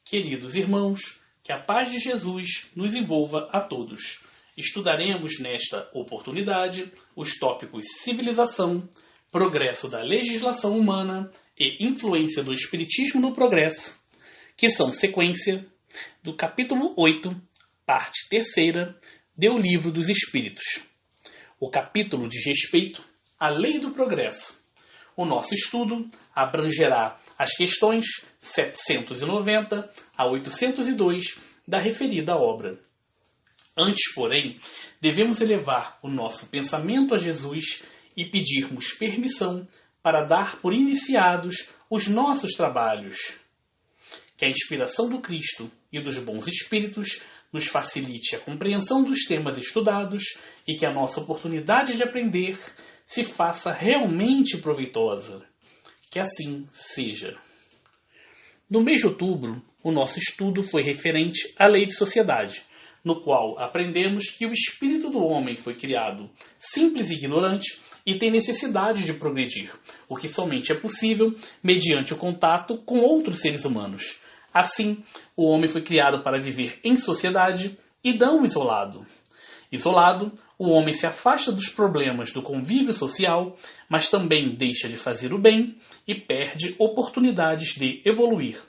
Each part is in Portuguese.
Queridos irmãos, que a paz de Jesus nos envolva a todos. Estudaremos nesta oportunidade os tópicos civilização, progresso da legislação humana e influência do Espiritismo no progresso, que são sequência do capítulo 8, parte 3ª, do Livro dos Espíritos. O capítulo diz respeito à lei do progresso. O nosso estudo abrangerá as questões 790 a 802 da referida obra. Antes, porém, devemos elevar o nosso pensamento a Jesus e pedirmos permissão para dar por iniciados os nossos trabalhos. Que a inspiração do Cristo e dos bons espíritos nos facilite a compreensão dos temas estudados e que a nossa oportunidade de aprender se faça realmente proveitosa. Que assim seja. No mês de outubro, o nosso estudo foi referente à lei de sociedade, no qual aprendemos que o espírito do homem foi criado simples e ignorante e tem necessidade de progredir, o que somente é possível mediante o contato com outros seres humanos. Assim, o homem foi criado para viver em sociedade e não isolado. Isolado, o homem se afasta dos problemas do convívio social, mas também deixa de fazer o bem e perde oportunidades de evoluir.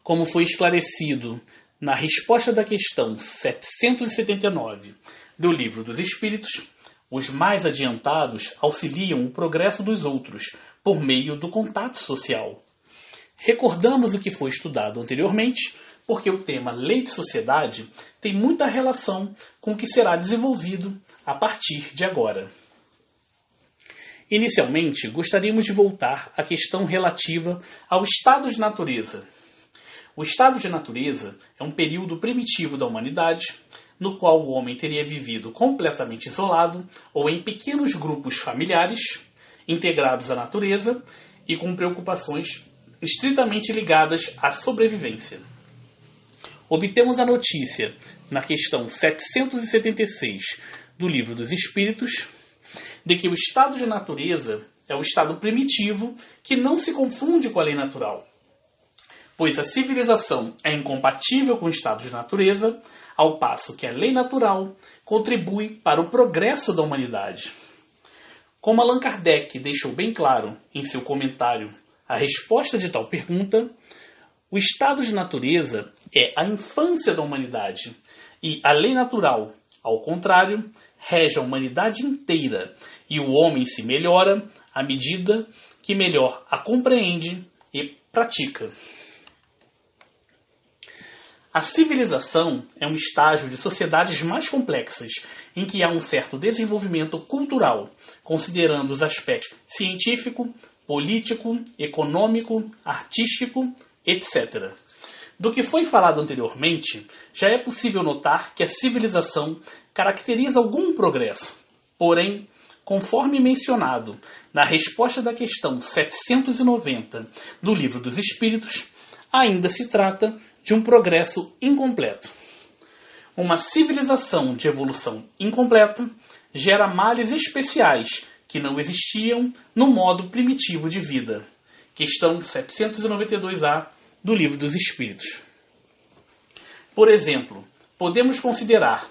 Como foi esclarecido na resposta da questão 779 do Livro dos Espíritos, os mais adiantados auxiliam o progresso dos outros por meio do contato social. Recordamos o que foi estudado anteriormente, porque o tema Lei de Sociedade tem muita relação com o que será desenvolvido a partir de agora. Inicialmente, gostaríamos de voltar à questão relativa ao estado de natureza. O estado de natureza é um período primitivo da humanidade, no qual o homem teria vivido completamente isolado ou em pequenos grupos familiares, integrados à natureza e com preocupações estritamente ligadas à sobrevivência. Obtemos a notícia, na questão 776 do Livro dos Espíritos, de que o estado de natureza é o estado primitivo que não se confunde com a lei natural, pois a civilização é incompatível com o estado de natureza, ao passo que a lei natural contribui para o progresso da humanidade. Como Allan Kardec deixou bem claro em seu comentário a resposta de tal pergunta, o estado de natureza é a infância da humanidade e a lei natural, ao contrário, rege a humanidade inteira e o homem se melhora à medida que melhor a compreende e pratica. A civilização é um estágio de sociedades mais complexas, em que há um certo desenvolvimento cultural, considerando os aspectos científico, político, econômico, artístico, etc. Do que foi falado anteriormente, já é possível notar que a civilização caracteriza algum progresso. Porém, conforme mencionado na resposta da questão 790 do Livro dos Espíritos, ainda se trata de um progresso incompleto. Uma civilização de evolução incompleta gera males especiais que não existiam no modo primitivo de vida. Questão 792A do Livro dos Espíritos. Por exemplo, podemos considerar,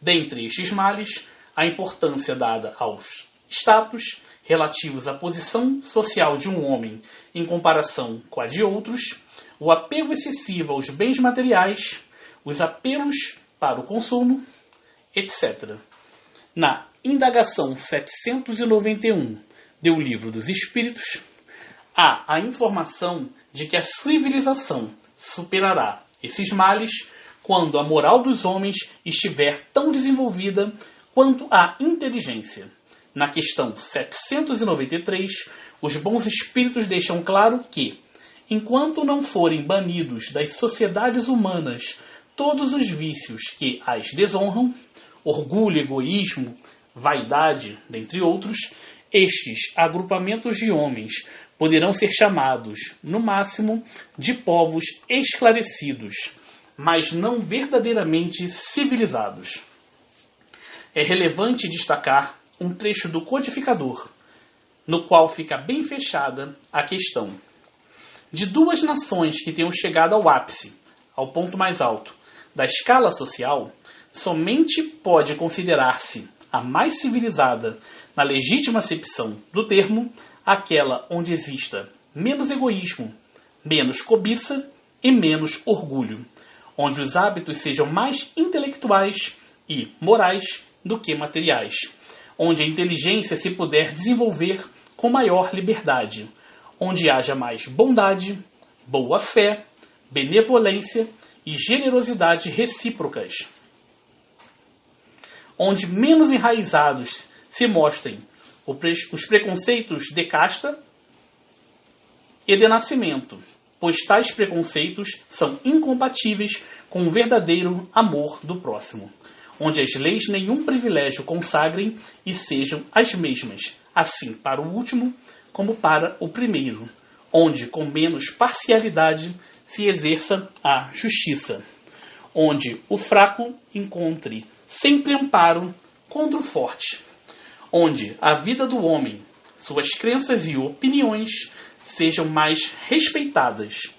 dentre estes males, a importância dada aos status relativos à posição social de um homem em comparação com a de outros, o apego excessivo aos bens materiais, os apelos para o consumo, etc. Na indagação 791 do Livro dos Espíritos, há a informação de que a civilização superará esses males quando a moral dos homens estiver tão desenvolvida quanto a inteligência. Na questão 793, os bons espíritos deixam claro que, enquanto não forem banidos das sociedades humanas todos os vícios que as desonram, orgulho, egoísmo, vaidade, dentre outros, estes agrupamentos de homens poderão ser chamados, no máximo, de povos esclarecidos, mas não verdadeiramente civilizados. É relevante destacar um trecho do Codificador, no qual fica bem fechada a questão. de duas nações que tenham chegado ao ápice, ao ponto mais alto, da escala social, somente pode considerar-se a mais civilizada, na legítima acepção do termo, aquela onde exista menos egoísmo, menos cobiça e menos orgulho, onde os hábitos sejam mais intelectuais e morais do que materiais, onde a inteligência se puder desenvolver com maior liberdade, onde haja mais bondade, boa-fé, benevolência e generosidade recíprocas, onde menos enraizados se mostrem os preconceitos de casta e de nascimento, pois tais preconceitos são incompatíveis com o verdadeiro amor do próximo, onde as leis nenhum privilégio consagrem e sejam as mesmas, assim para o último como para o primeiro, onde com menos parcialidade se exerça a justiça, onde o fraco encontre sempre amparo contra o forte, onde a vida do homem, suas crenças e opiniões sejam mais respeitadas,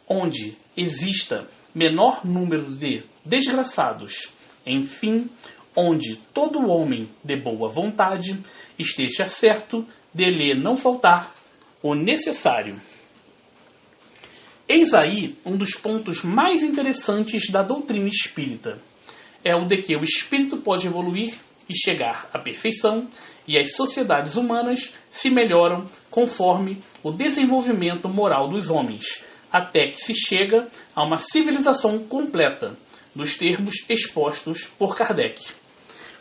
onde exista menor número de desgraçados, enfim, onde todo homem de boa vontade esteja certo de lhe não faltar o necessário. Eis aí um dos pontos mais interessantes da doutrina espírita. É o de que o espírito pode evoluir e chegar à perfeição, e as sociedades humanas se melhoram conforme o desenvolvimento moral dos homens, até que se chega a uma civilização completa, nos termos expostos por Kardec.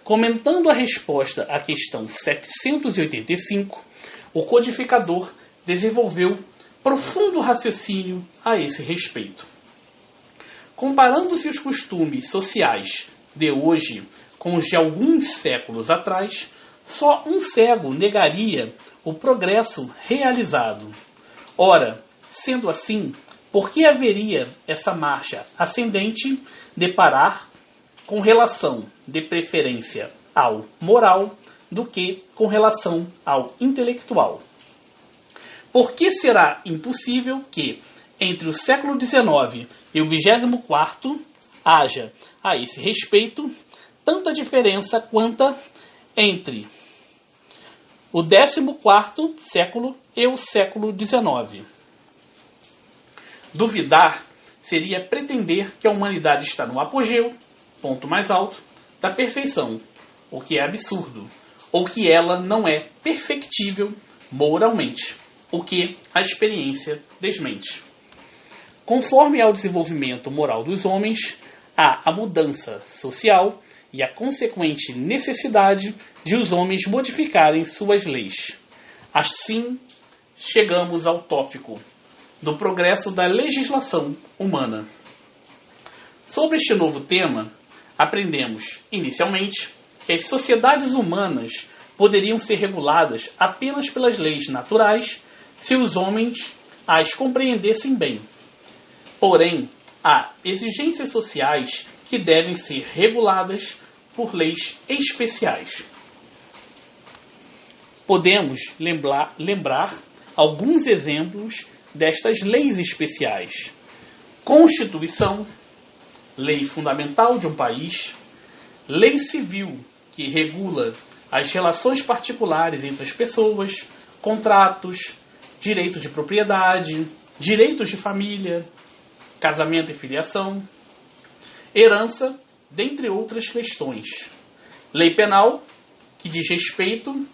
Comentando a resposta à questão 785, o codificador desenvolveu profundo raciocínio a esse respeito. Comparando-se os costumes sociais de hoje com os de alguns séculos atrás, só um cego negaria o progresso realizado. Ora, sendo assim, por que haveria essa marcha ascendente de parar com relação de preferência ao moral do que com relação ao intelectual? Por que será impossível que, entre o século XIX e o 24º, haja, a esse respeito, tanta diferença quanta entre o 14º século e o século XIX? Duvidar seria pretender que a humanidade está no apogeu, ponto mais alto, da perfeição, o que é absurdo, ou que ela não é perfectível moralmente, o que a experiência desmente. Conforme ao desenvolvimento moral dos homens, há a mudança social e a consequente necessidade de os homens modificarem suas leis. Assim, chegamos ao tópico do progresso da legislação humana. Sobre este novo tema, aprendemos, inicialmente, que as sociedades humanas poderiam ser reguladas apenas pelas leis naturais se os homens as compreendessem bem. Porém, há exigências sociais que devem ser reguladas por leis especiais. Podemos lembrar alguns exemplos destas leis especiais: Constituição, lei fundamental de um país; lei civil, que regula as relações particulares entre as pessoas; contratos, direito de propriedade, direitos de família, casamento e filiação; herança, dentre outras questões; lei penal, que diz respeito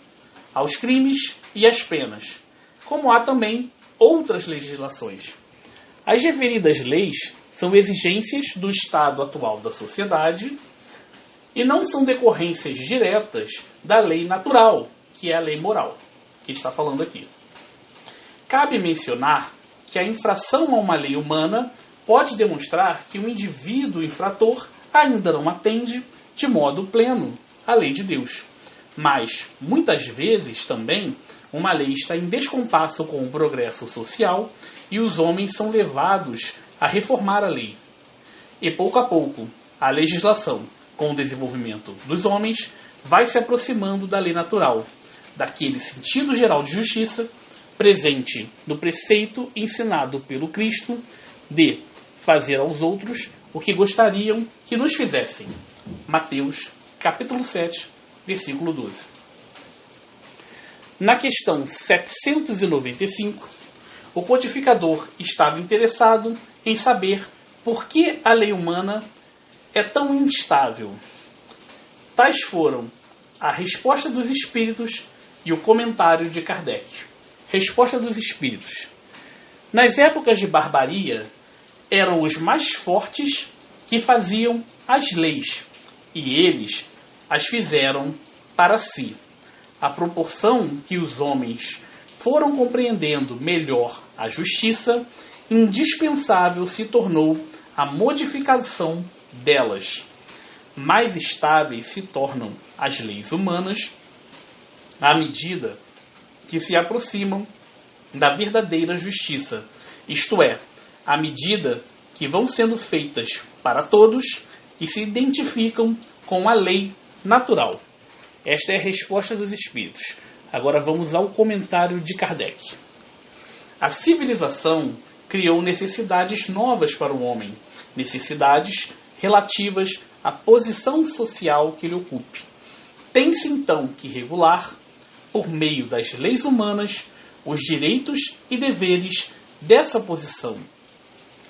aos crimes e às penas, como há também outras legislações. As referidas leis são exigências do estado atual da sociedade e não são decorrências diretas da lei natural, que é a lei moral, que está falando aqui. Cabe mencionar que a infração a uma lei humana pode demonstrar que o indivíduo infrator ainda não atende de modo pleno à lei de Deus. Mas, muitas vezes, também, uma lei está em descompasso com o progresso social e os homens são levados a reformar a lei. E, pouco a pouco, a legislação, com o desenvolvimento dos homens, vai se aproximando da lei natural, daquele sentido geral de justiça, presente no preceito ensinado pelo Cristo de fazer aos outros o que gostariam que nos fizessem. Mateus, capítulo 7, versículo 12. Na questão 795, o codificador estava interessado em saber por que a lei humana é tão instável. Tais foram a resposta dos espíritos e o comentário de Kardec. Resposta dos espíritos. Nas épocas de barbaria, eram os mais fortes que faziam as leis, e eles as fizeram para si. À proporção que os homens foram compreendendo melhor a justiça, indispensável se tornou a modificação delas. Mais estáveis se tornam as leis humanas à medida que se aproximam da verdadeira justiça, isto é, à medida que vão sendo feitas para todos e se identificam com a lei natural. Esta é a resposta dos espíritos. Agora vamos ao comentário de Kardec. A civilização criou necessidades novas para o homem, necessidades relativas à posição social que ele ocupe. Tem-se então que regular, por meio das leis humanas, os direitos e deveres dessa posição.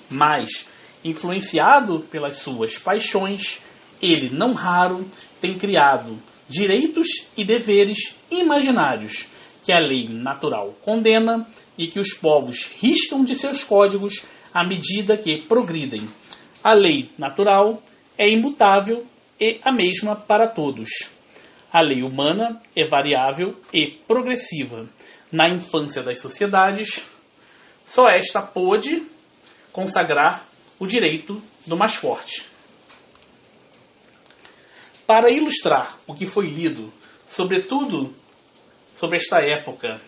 Mas, influenciado pelas suas paixões, ele, não raro, tem criado direitos e deveres imaginários que a lei natural condena e que os povos riscam de seus códigos à medida que progridem. A lei natural é imutável e a mesma para todos. A lei humana é variável e progressiva. Na infância das sociedades, só esta pôde consagrar o direito do mais forte. Para ilustrar o que foi lido, sobretudo sobre esta época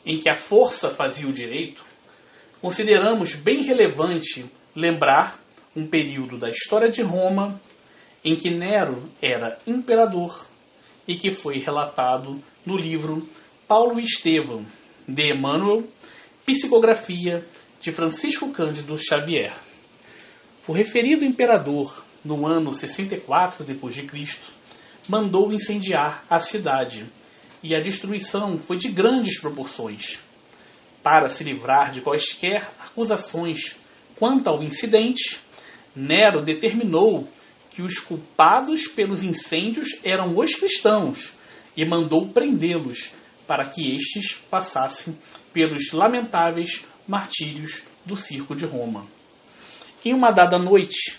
em que a força fazia o direito, consideramos bem relevante lembrar um período da história de Roma em que Nero era imperador e que foi relatado no livro Paulo e Estevão, de Emmanuel, psicografia de Francisco Cândido Xavier. O referido imperador, no ano 64 d.C., mandou incendiar a cidade, e a destruição foi de grandes proporções. Para se livrar de quaisquer acusações quanto ao incidente, Nero determinou que os culpados pelos incêndios eram os cristãos e mandou prendê-los para que estes passassem pelos lamentáveis martírios do circo de Roma. Em uma dada noite,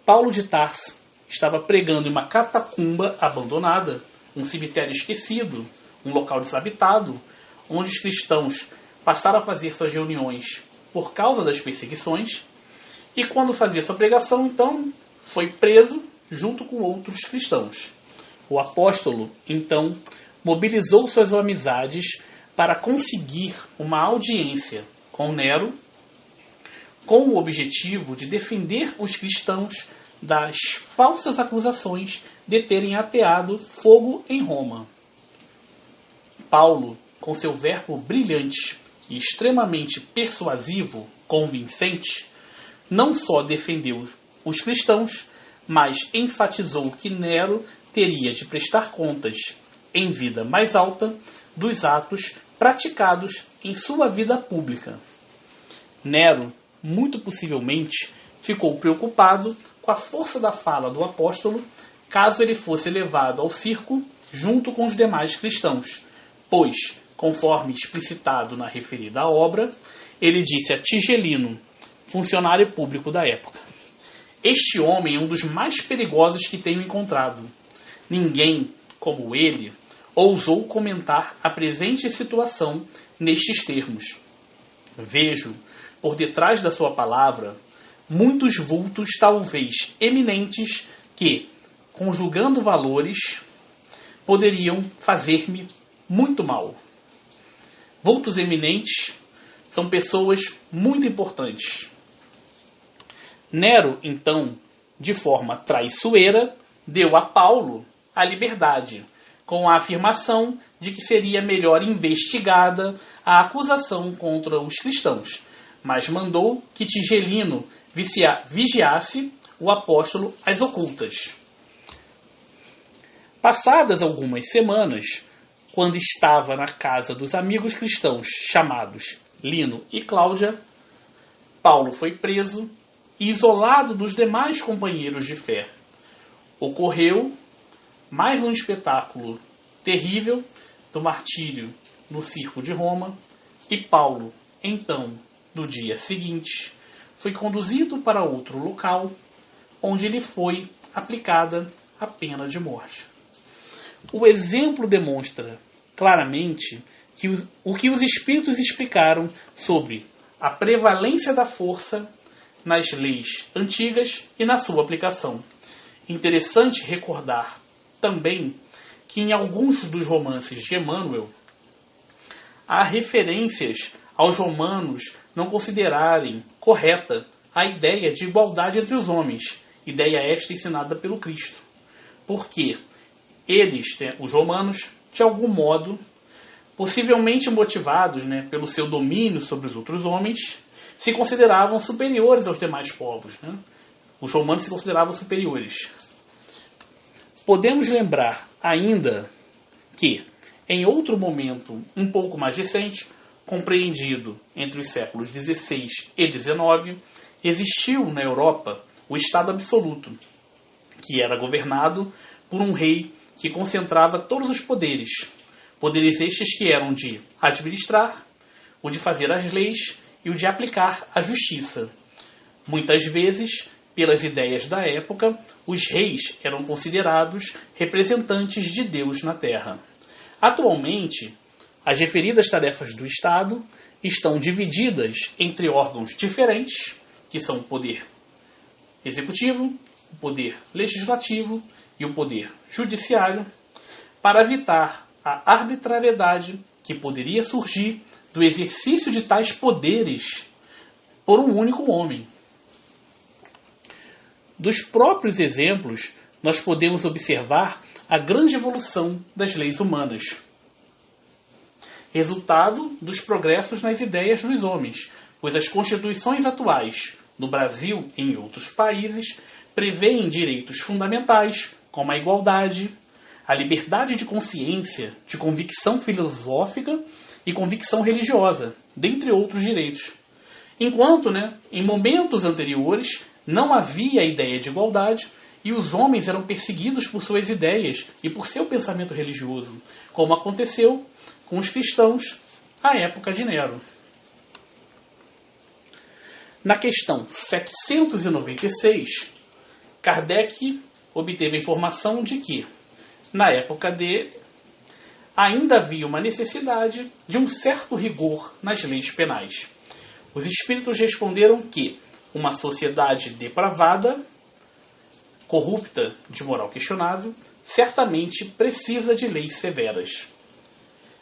Paulo de Tarso estava pregando em uma catacumba abandonada, um cemitério esquecido, um local desabitado, onde os cristãos passaram a fazer suas reuniões por causa das perseguições, e quando fazia sua pregação, então, foi preso junto com outros cristãos. O apóstolo, então, mobilizou suas amizades para conseguir uma audiência com Nero, com o objetivo de defender os cristãos das falsas acusações de terem ateado fogo em Roma. Paulo, com seu verbo brilhante e extremamente persuasivo, convincente, não só defendeu os cristãos, mas enfatizou que Nero teria de prestar contas, em vida mais alta, dos atos praticados em sua vida pública. Nero, muito possivelmente, ficou preocupado com a força da fala do apóstolo, caso ele fosse levado ao circo junto com os demais cristãos, pois, conforme explicitado na referida obra, ele disse a Tigelino, funcionário público da época: "Este homem é um dos mais perigosos que tenho encontrado. Ninguém, como ele, ousou comentar a presente situação nestes termos. Vejo, por detrás da sua palavra, muitos vultos talvez eminentes que, conjugando valores, poderiam fazer-me muito mal. Vultos eminentes são pessoas muito importantes." Nero, então, de forma traiçoeira, deu a Paulo a liberdade, com a afirmação de que seria melhor investigada a acusação contra os cristãos, mas mandou que Tigelino vigiasse o apóstolo às ocultas. Passadas algumas semanas, quando estava na casa dos amigos cristãos chamados Lino e Cláudia, Paulo foi preso e isolado dos demais companheiros de fé. Ocorreu mais um espetáculo terrível do martírio no circo de Roma, e Paulo, então, no dia seguinte, foi conduzido para outro local, onde lhe foi aplicada a pena de morte. O exemplo demonstra claramente que o que os Espíritos explicaram sobre a prevalência da força nas leis antigas e na sua aplicação. Interessante recordar também que em alguns dos romances de Emmanuel há referências aos romanos não considerarem correta a ideia de igualdade entre os homens, ideia esta ensinada pelo Cristo. Porque eles, os romanos, de algum modo, possivelmente motivados pelo seu domínio sobre os outros homens, se consideravam superiores aos demais povos. Os romanos se consideravam superiores. Podemos lembrar ainda que, em outro momento um pouco mais recente, compreendido entre os séculos XVI e XIX, existiu na Europa o Estado Absoluto, que era governado por um rei que concentrava todos os poderes. Poderes estes que eram de administrar, o de fazer as leis e o de aplicar a justiça. Muitas vezes, pelas ideias da época, os reis eram considerados representantes de Deus na Terra. Atualmente, as referidas tarefas do Estado estão divididas entre órgãos diferentes, que são o poder executivo, o poder legislativo e o poder judiciário, para evitar a arbitrariedade que poderia surgir do exercício de tais poderes por um único homem. Dos próprios exemplos, nós podemos observar a grande evolução das leis humanas, resultado dos progressos nas ideias dos homens, pois as constituições atuais, no Brasil e em outros países, prevêem direitos fundamentais, como a igualdade, a liberdade de consciência, de convicção filosófica e convicção religiosa, dentre outros direitos. Enquanto, em momentos anteriores, não havia a ideia de igualdade e os homens eram perseguidos por suas ideias e por seu pensamento religioso, como aconteceu com os cristãos à época de Nero. Na questão 796, Kardec obteve a informação de que, na época dele, ainda havia uma necessidade de um certo rigor nas leis penais. Os espíritos responderam que uma sociedade depravada, corrupta, de moral questionável, certamente precisa de leis severas.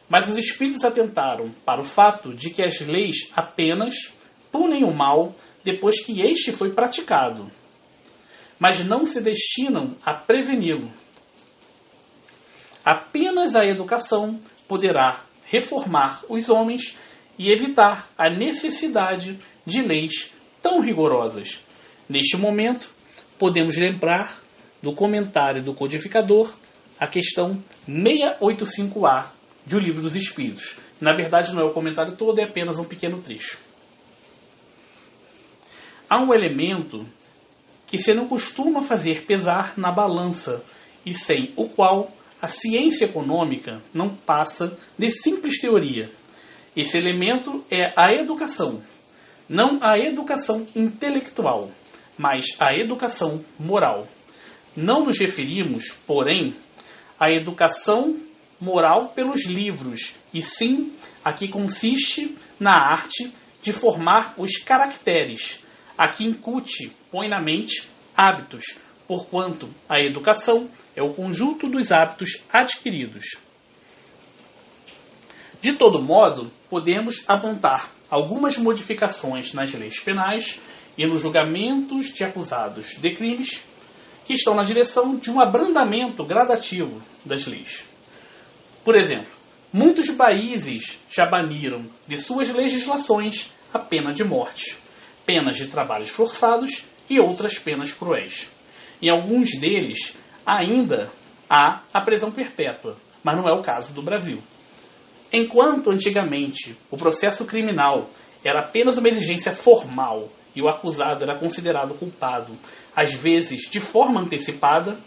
Mas os espíritos atentaram para o fato de que as leis apenas punem o mal depois que este foi praticado, mas não se destinam a preveni-lo. Apenas a educação poderá reformar os homens e evitar a necessidade de leis tão rigorosas. Neste momento, podemos lembrar do comentário do codificador a questão 685A de O Livro dos Espíritos. Na verdade, não é o comentário todo, é apenas um pequeno trecho. Há um elemento que se não costuma fazer pesar na balança e sem o qual a ciência econômica não passa de simples teoria. Esse elemento é a educação. Não a educação intelectual, mas a educação moral. Não nos referimos, porém, à educação moral pelos livros, e sim a que consiste na arte de formar os caracteres, a que incute, põe na mente, hábitos, porquanto a educação é o conjunto dos hábitos adquiridos. De todo modo, podemos apontar algumas modificações nas leis penais e nos julgamentos de acusados de crimes que estão na direção de um abrandamento gradativo das leis. Por exemplo, muitos países já baniram de suas legislações a pena de morte, penas de trabalhos forçados e outras penas cruéis. Em alguns deles, ainda há a prisão perpétua, mas não é o caso do Brasil. Enquanto antigamente o processo criminal era apenas uma exigência formal e o acusado era considerado culpado, às vezes de forma antecipada,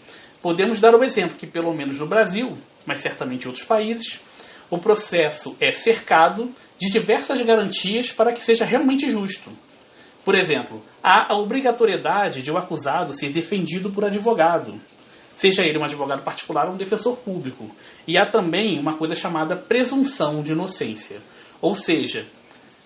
podemos dar o exemplo que, pelo menos no Brasil, mas certamente em outros países, o processo é cercado de diversas garantias para que seja realmente justo. Por exemplo, há a obrigatoriedade de o acusado ser defendido por advogado, seja ele um advogado particular ou um defensor público. E há também uma coisa chamada presunção de inocência. Ou seja,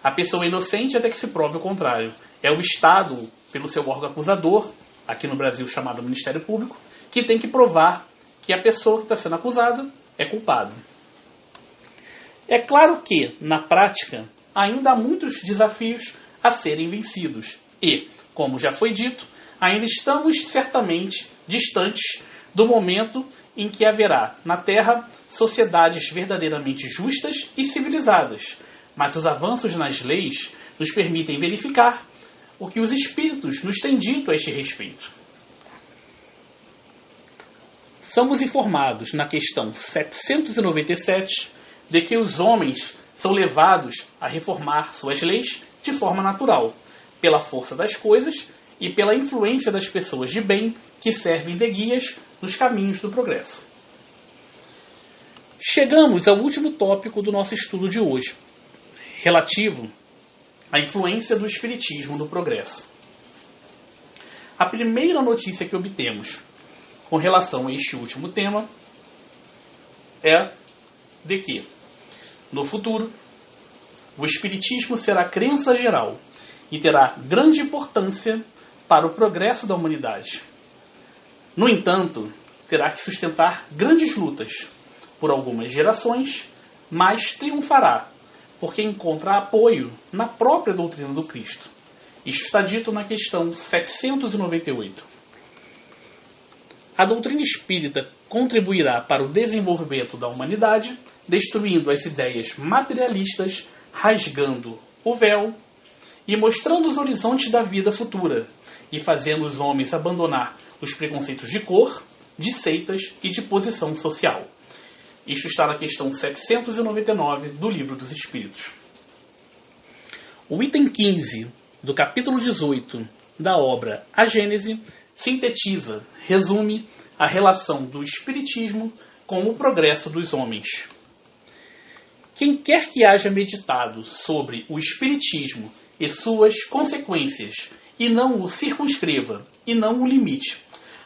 a pessoa é inocente até que se prove o contrário. É o Estado, pelo seu órgão acusador, aqui no Brasil chamado Ministério Público, que tem que provar que a pessoa que está sendo acusada é culpada. É claro que, na prática, ainda há muitos desafios a serem vencidos. E, como já foi dito, ainda estamos certamente distantes do momento em que haverá na Terra sociedades verdadeiramente justas e civilizadas. Mas os avanços nas leis nos permitem verificar o que os Espíritos nos têm dito a este respeito. Somos informados na questão 797 de que os homens são levados a reformar suas leis de forma natural, pela força das coisas e pela influência das pessoas de bem que servem de guias nos caminhos do progresso. Chegamos ao último tópico do nosso estudo de hoje, relativo à influência do Espiritismo no progresso. A primeira notícia que obtemos com relação a este último tema é de que, no futuro, o Espiritismo será crença geral e terá grande importância para o progresso da humanidade. No entanto, terá que sustentar grandes lutas por algumas gerações, mas triunfará, porque encontra apoio na própria doutrina do Cristo. Isto está dito na questão 798. A doutrina espírita contribuirá para o desenvolvimento da humanidade, destruindo as ideias materialistas, rasgando o véu e mostrando os horizontes da vida futura, e fazendo os homens abandonar os preconceitos de cor, de seitas e de posição social. Isto está na questão 799 do Livro dos Espíritos. O item 15 do capítulo 18 da obra A Gênese sintetiza, resume a relação do Espiritismo com o progresso dos homens. Quem quer que haja meditado sobre o Espiritismo e suas consequências, e não o circunscreva, e não o limite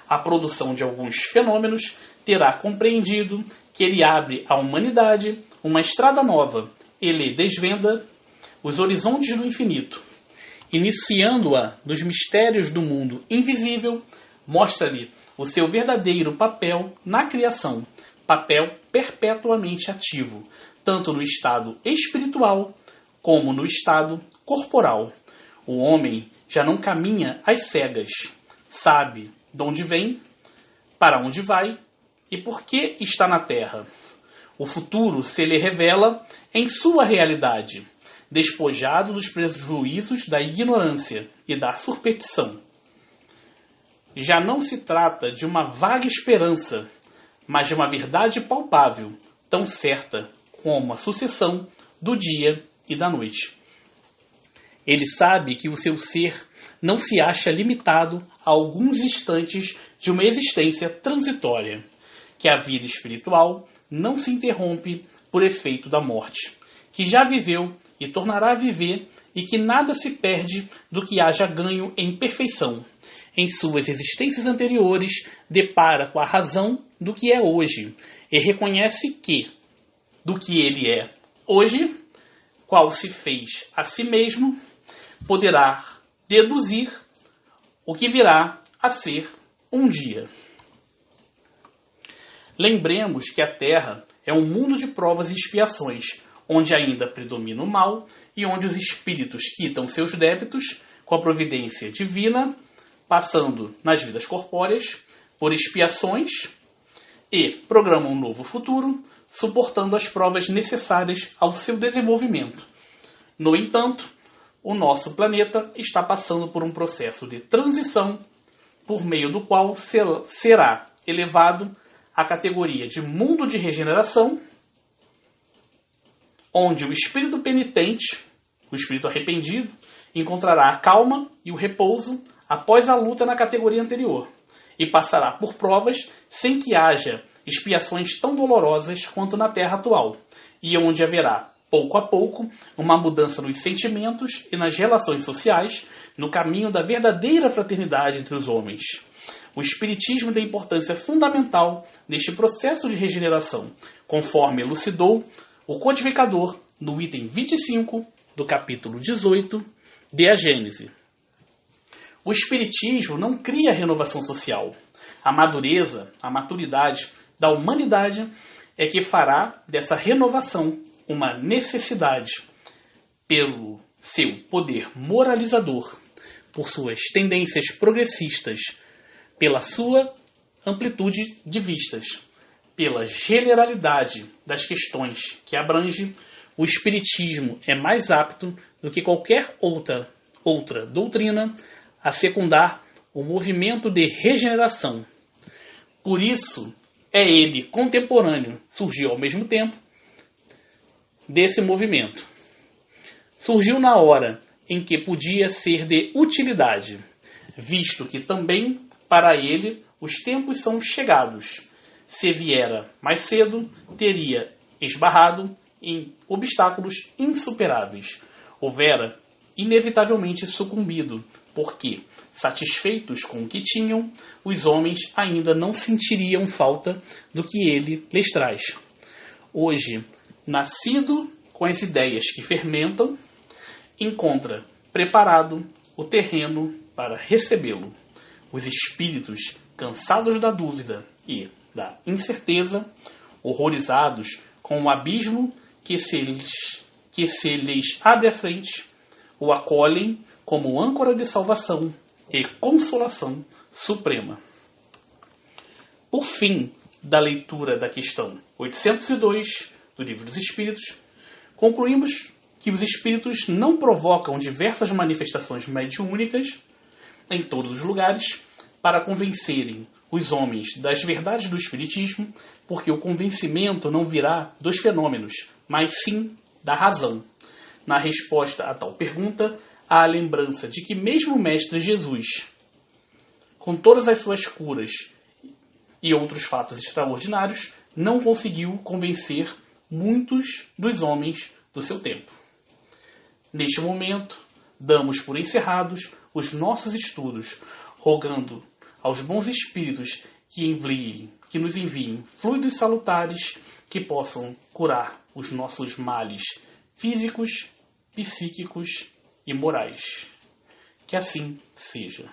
à produção de alguns fenômenos, terá compreendido que ele abre à humanidade uma estrada nova, ele desvenda os horizontes do infinito, iniciando-a nos mistérios do mundo invisível, mostra-lhe o seu verdadeiro papel na criação, papel perpetuamente ativo, tanto no estado espiritual como no estado corporal. O homem já não caminha às cegas, sabe de onde vem, para onde vai e por que está na Terra. O futuro se lhe revela em sua realidade, despojado dos prejuízos da ignorância e da superstição. Já não se trata de uma vaga esperança, mas de uma verdade palpável, tão certa como a sucessão do dia e da noite. Ele sabe que o seu ser não se acha limitado a alguns instantes de uma existência transitória, que a vida espiritual não se interrompe por efeito da morte, que já viveu e tornará a viver, e que nada se perde do que haja ganho em perfeição. Em suas existências anteriores, depara com a razão do que é hoje, e reconhece que, do que ele é hoje, qual se fez a si mesmo, poderá deduzir o que virá a ser um dia. Lembremos que a Terra é um mundo de provas e expiações, onde ainda predomina o mal e onde os espíritos quitam seus débitos com a providência divina, passando nas vidas corpóreas por expiações e programa um novo futuro, suportando as provas necessárias ao seu desenvolvimento. No entanto, o nosso planeta está passando por um processo de transição, por meio do qual será elevado à categoria de mundo de regeneração, onde o espírito penitente, o espírito arrependido, encontrará a calma e o repouso após a luta na categoria anterior, e passará por provas sem que haja expiações tão dolorosas quanto na Terra atual, e onde haverá, pouco a pouco, uma mudança nos sentimentos e nas relações sociais, no caminho da verdadeira fraternidade entre os homens. O Espiritismo tem importância fundamental neste processo de regeneração, conforme elucidou o codificador no item 25 do capítulo 18 de A Gênese. O Espiritismo não cria renovação social. A maturidade da humanidade é que fará dessa renovação uma necessidade pelo seu poder moralizador, por suas tendências progressistas, pela sua amplitude de vistas, pela generalidade das questões que abrange. O Espiritismo é mais apto do que qualquer outra doutrina a secundar o movimento de regeneração. Por isso, é ele contemporâneo, surgiu ao mesmo tempo desse movimento. Surgiu na hora em que podia ser de utilidade, visto que também para ele os tempos são chegados. Se viera mais cedo, teria esbarrado em obstáculos insuperáveis. Houvera inevitavelmente sucumbido, porque, satisfeitos com o que tinham, os homens ainda não sentiriam falta do que ele lhes traz. Hoje, nascido com as ideias que fermentam, encontra preparado o terreno para recebê-lo. Os espíritos, cansados da dúvida e da incerteza, horrorizados com o abismo que se lhes abre à frente, o acolhem como âncora de salvação e consolação suprema. Por fim da leitura da questão 802 do Livro dos Espíritos, concluímos que os espíritos não provocam diversas manifestações mediúnicas em todos os lugares para convencerem os homens das verdades do Espiritismo, porque o convencimento não virá dos fenômenos, mas sim da razão. Na resposta a tal pergunta, há a lembrança de que mesmo o Mestre Jesus, com todas as suas curas e outros fatos extraordinários, não conseguiu convencer muitos dos homens do seu tempo. Neste momento, damos por encerrados os nossos estudos, rogando aos bons espíritos que nos enviem fluidos salutares que possam curar os nossos males físicos, psíquicos e morais. Que assim seja.